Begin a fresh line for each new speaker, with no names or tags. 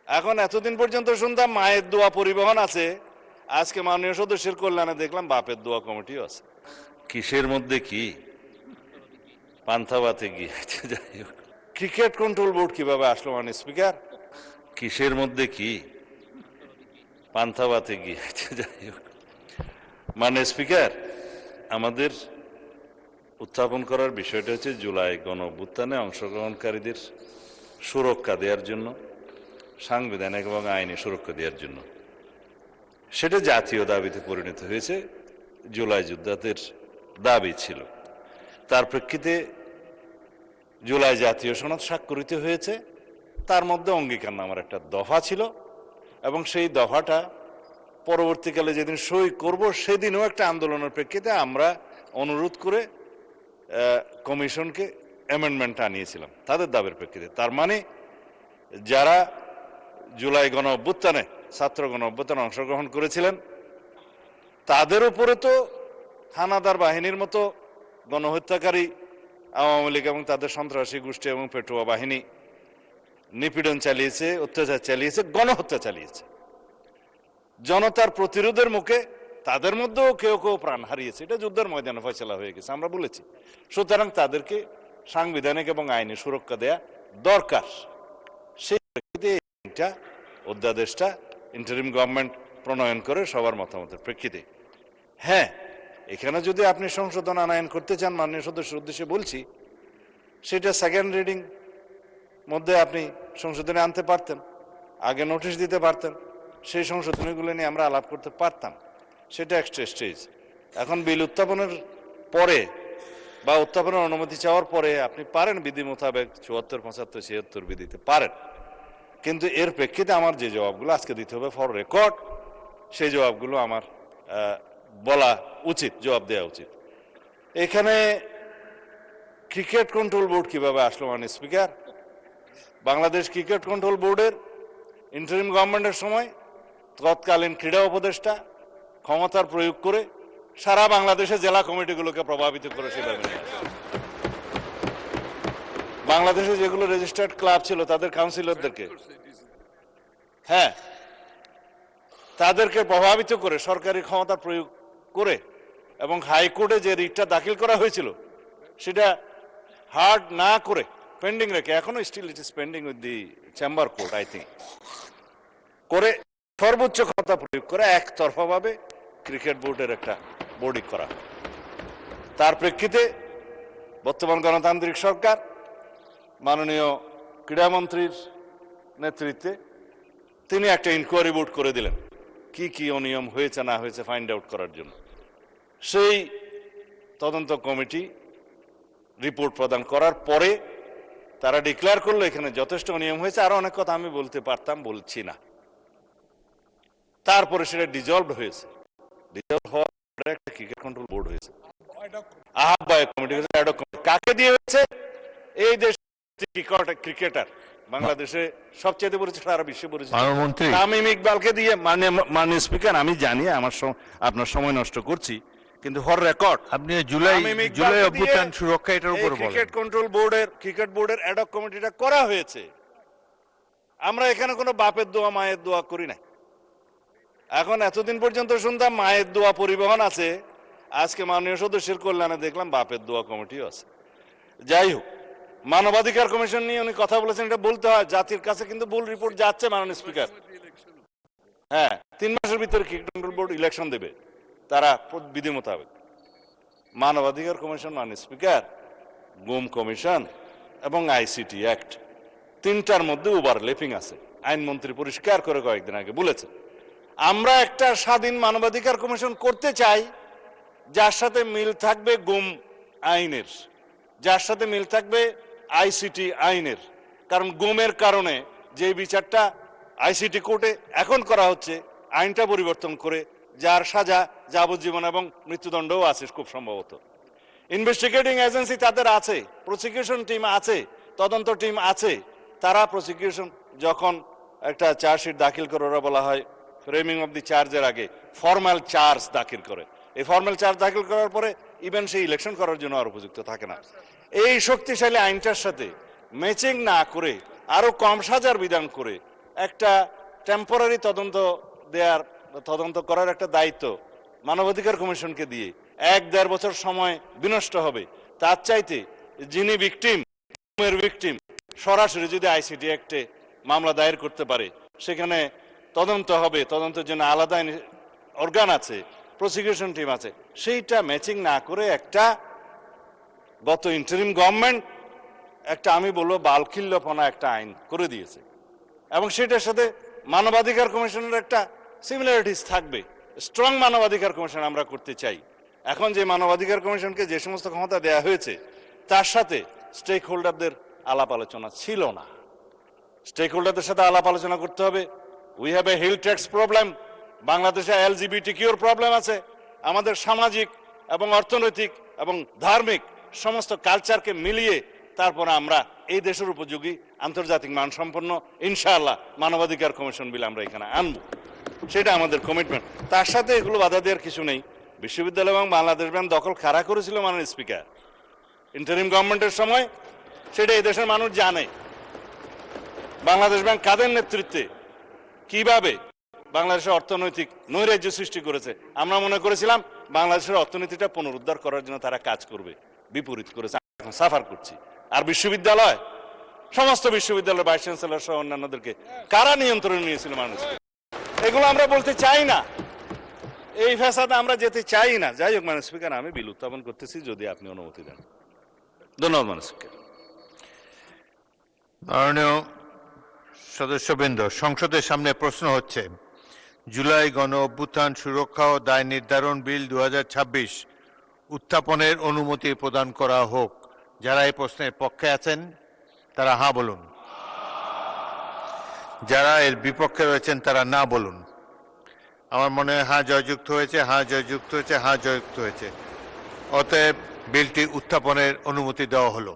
এখন এতদিন পর্যন্ত শুনতাম মায়ের দোয়া পরিবহন আছে, আজকে মাননীয় সদস্যের কল্যাণে দেখলাম বাপের দোয়া কমিটিও আছে। কিসের মধ্যে কি পান্থাবাতে গিয়েছে। যাই হোক, ক্রিকেট কন্ট্রোল বোর্ড কিভাবে আসলো মাননীয় স্পিকার? কিসের মধ্যে কি পান্থাবাতে গিয়েছে। যাই হোক, মাননীয় স্পিকার, আমাদের উত্থাপন করার বিষয়টা হচ্ছে জুলাই গণ অভ্যুত্থানে অংশগ্রহণকারীদের সুরক্ষা দেওয়ার জন্য, সাংবিধানিক এবং আইনি সুরক্ষা দেওয়ার জন্য। সেটা জাতীয় দাবিতে পরিণত হয়েছে, জুলাই যোদ্ধাদের দাবি ছিল। তার প্রেক্ষিতে জুলাই জাতীয় সনদ স্বাক্ষরিত হয়েছে, তার মধ্যে অঙ্গীকারনামার একটা দফা ছিল এবং সেই দফাটা পরবর্তীকালে যেদিন সই করব সেদিনও একটা আন্দোলনের প্রেক্ষিতে আমরা অনুরোধ করে কমিশনকে অ্যামেন্ডমেন্ট আনিয়েছিলাম তাদের দাবির প্রেক্ষিতে। তার মানে যারা জুলাই গণ অভ্যুত্থানে, ছাত্র গণ অভ্যুত্থানে অংশগ্রহণ করেছিলেন তাদের উপরে তো হানাদার বাহিনীর মতো গণহত্যাকারী আওয়ামী লীগ এবং তাদের সন্ত্রাসী গোষ্ঠী এবং পেটুয়া বাহিনী নিপীড়ন চালিয়েছে, অত্যাচার চালিয়েছে, গণহত্যা চালিয়েছে। জনতার প্রতিরোধের মুখে তাদের মধ্যেও কেউ কেউ প্রাণ হারিয়েছে, এটা যুদ্ধের ময়দানে ফয়সালা হয়ে গেছে, আমরা বলেছি। সুতরাং তাদেরকে সাংবিধানিক এবং আইনি সুরক্ষা দেয়া দরকার। সেই প্রেক্ষিতে অধ্যাদেশটা ইন্টারিম গভর্নমেন্ট প্রণয়ন করে সবার মতামতের প্রেক্ষিতে। হ্যাঁ, এখানে যদি আপনি সংশোধন আনয়ন করতে চান, মাননীয় সদস্যের উদ্দেশ্যে বলছি, সেটা সেকেন্ড রিডিং মধ্যে আপনি সংশোধনে আনতে পারতেন, আগে নোটিশ দিতে পারতেন, সেই সংশোধনীগুলো নিয়ে আমরা আলাপ করতে পারতাম। সেটা একটা স্টেজ। এখন বিল উত্থাপনের পরে বা উত্থাপনের অনুমতি চাওয়ার পরে আপনি পারেন বিধি মোতাবেক ৭৪, ৭৫, ৭৬ বিধিতে পারেন, কিন্তু এর প্রেক্ষিতে আমার যে জবাবগুলো আজকে দিতে হবে ফর রেকর্ড, সেই জবাবগুলো আমার বলা উচিত, জবাব দেওয়া উচিত। এখানে ক্রিকেট কন্ট্রোল বোর্ড কিভাবে আসলো মাননীয় স্পিকার? বাংলাদেশ ক্রিকেট কন্ট্রোল বোর্ডের ইন্টারিম গভর্নমেন্টের সময় তৎকালীন ক্রীড়া উপদেষ্টা ক্ষমতার প্রয়োগ করে সারা বাংলাদেশের জেলা কমিটিগুলোকে প্রভাবিত করে সেভাবে নিয়ে আসে। বাংলাদেশে যেগুলো রেজিস্টার্ড ক্লাব ছিল তাদের কাউন্সিলরদেরকে, হ্যাঁ, তাদেরকে প্রভাবিত করে সরকারি ক্ষমতা প্রয়োগ করে এবং হাইকোর্টে যে রিটটা দাখিল করা হয়েছিল সেটা হার্ড না করে পেন্ডিং রেখে, এখনো still it is pending with the chamber court I think, করে সর্বোচ্চ ক্ষমতা প্রয়োগ করে একতরফাভাবে ক্রিকেট বোর্ডের একটা বোর্ডিং করা। তার প্রেক্ষিতে বর্তমান গণতান্ত্রিক সরকার মাননীয় ক্রীড়ামন্ত্রীর নেতৃত্বে তিনি একটা ইনকোয়ারি বোর্ড করে দিলেন কি কি অনিয়ম হয়েছে না হয়েছে ফাইন্ড আউট করার জন্য। সেই তদন্ত কমিটি রিপোর্ট প্রদান করার পরে তারা ডিক্লেয়ার করলো এখানে যথেষ্ট অনিয়ম হয়েছে, আরো অনেক কথা আমি বলতে পারতাম, বলছি না। তারপরে সেটা ডিজলভ হয়েছে, ডিজলভ হওয়ার পরে একটা ক্রিকেট কন্ট্রোল বোর্ড হয়েছে, আহ্বায়ক কমিটি হয়েছে, অ্যাডহক কমিটি। কাকে দিয়ে হয়েছে? এই দেশ ক্রিকেটার, বাংলাদেশে সবচেয়ে পরিচিত, সারা বিশ্বে পরিচিত তামিম ইকবালকে দিয়ে। মাননীয় স্পিকার, আমি জানি আপনার সময় নষ্ট করছি, কিন্তু ফর রেকর্ড আপনি জুলাই অভ্যুত্থান সুরক্ষা এটার উপর বলেন। ক্রিকেট কন্ট্রোল বোর্ডের ক্রিকেট বোর্ডের অ্যাডহক কমিটিটা করা হয়েছে। আমরা এখানে কোনো বাপের দোয়া মায়ের দোয়া করি না। এখন এতদিন পর্যন্ত শুনতাম মায়ের দোয়া পরিবহন আছে, আজকে মাননীয় সদস্যের কল্যাণে দেখলাম বাপের দোয়া কমিটিও আছে। যাই হোক, মানবাধিকার কমিশন নিয়ে উনি কথা বলেছেন, এটা বলতে হয়, জাতির কাছে কিন্তু ভুল রিপোর্ট যাচ্ছে মাননীয় স্পিকার। হ্যাঁ, ৩ মাসের ভিতরে ক্রিকেট কন্ট্রোল বোর্ড ইলেকশন দেবে তারা বিধি মোতাবেক। মানবাধিকার কমিশন মাননীয় স্পিকার, গুম কমিশন এবং আইসিটি অ্যাক্ট, তিনটার মধ্যে ওভারল্যাপিং আছে। আইনমন্ত্রী পরিষ্কার করে কয়েকদিন আগে বলেছেন, আমরা একটা স্বাধীন মানবাধিকার কমিশন করতে চাই যার সাথে মিল থাকবে গুম আইনের, যার সাথে মিল থাকবে আইসিটি আইনের। কারণ গুমের কারণে যে বিচারটা আইসিটি কোর্টে এখন করা হচ্ছে, আইনটা পরিবর্তন করে যার সাজা যাবজ্জীবন এবং মৃত্যুদণ্ডও আছে খুব সম্ভবত। ইনভেস্টিগেটিং এজেন্সি তাদের আছে, প্রসিকিউশন টিম আছে, তদন্ত টিম আছে। তারা প্রসিকিউশন যখন একটা চার্জশিট দাখিল করে, ওরা বলা হয় ফ্রেমিং অফ দি চার্জের আগে ফর্মাল চার্জ দাখিল করে। এই ফর্মাল চার্জ দাখিল করার পরে ইভেন সেই ইলেকশন করার জন্য আর উপযুক্ত থাকে না। এই শক্তিশালী আইনটার সাথে ম্যাচিং না করে আরো কম সাজার বিধান করে একটা টেম্পোরারি তদন্ত করার একটা দায়িত্ব মানবাধিকার কমিশনকে দিয়ে 1-1.5 বছর সময় বিনষ্ট হবে। তার চাইতে যিনি ভিকটিম সরাসরি যদি আইসিটি অ্যাক্টে মামলা দায়ের করতে পারে, সেখানে তদন্ত হবে, তদন্তের জন্য আলাদা অর্গান আছে, প্রসিকিউশন টিম আছে, সেইটা ম্যাচিং না করে একটা গত ইন্টারিম গভর্নমেন্ট একটা আমি বলবো বালখিল্যপনা একটা আইন করে দিয়েছে এবং সেটার সাথে মানবাধিকার কমিশনের একটা সিমিলারিটিস থাকবে। স্ট্রং মানবাধিকার কমিশন আমরা করতে চাই। এখন যে মানবাধিকার কমিশনকে যে সমস্ত ক্ষমতা দেয়া হয়েছে তার সাথে স্টেক হোল্ডারদের আলাপ আলোচনা ছিল না। স্টেক হোল্ডারদের সাথে আলাপ আলোচনা করতে হবে। We have a hill tracts problem, বাংলাদেশে এলজিবিটিকিউর প্রবলেম আছে। আমাদের সামাজিক এবং অর্থনৈতিক এবং ধার্মিক সমস্ত কালচারকে মিলিয়ে তারপরে আমরা এই দেশের উপযোগী আন্তর্জাতিক মানসম্পন্ন ইনশাআল্লাহ মানবাধিকার কমিশন বিল আমরা এখানে আনবো, সেটা আমাদের কমিটমেন্ট। তার সাথে এগুলো বাধা দেওয়ার কিছু নেই। বিশ্ববিদ্যালয় এবং বাংলাদেশ ব্যাংক দখল কারা করেছিল মাননীয় স্পিকার ইন্টারিম গভর্নমেন্টের সময়, সেটা এই দেশের মানুষ জানে। বাংলাদেশ ব্যাংক কাদের নেতৃত্বে কিভাবে বাংলাদেশের অর্থনৈতিক নৈরাজ্য সৃষ্টি করেছে। আমরা মনে করেছিলাম বাংলাদেশের অর্থনীতিটা পুনরুদ্ধার করার জন্য তারা কাজ করবে, বিপরীত করেছে, এখন সাফার করছি। আর বিশ্ববিদ্যালয়, সমস্ত বিশ্ববিদ্যালয়ের ভাইস চ্যান্সেলর সহ অন্যান্যদেরকে কারা নিয়ন্ত্রণে নিয়েছিল মানুষ, এগুলো আমরা বলতে চাই না। এই ফ্যাসাদে আমরা যেতে চাই না। যাই হোক মাননীয় স্পিকার, আমি বিল উত্থাপন করতেছি যদি আপনি অনুমতি দেন। ধন্যবাদ মাননীয় স্পিকার।
মাননীয় সদস্যবৃন্দ, সংসদের সামনে প্রশ্ন হচ্ছে জুলাই গণ অভ্যুত্থান সুরক্ষা ও দায় নির্ধারণ বিল 2026 উত্থাপনের অনুমতি প্রদান করা হোক। যারা এই প্রশ্নের পক্ষে আছেন তারা হ্যাঁ বলুন, যারা এর বিপক্ষে রয়েছেন তারা না বলুন। আমার মনে হয় হ্যাঁ জয়যুক্ত হয়েছে, হ্যাঁ জয়যুক্ত হয়েছে, হ্যাঁ জয়যুক্ত হয়েছে। অতএব বিলটি উত্থাপনের অনুমতি দেওয়া হলো।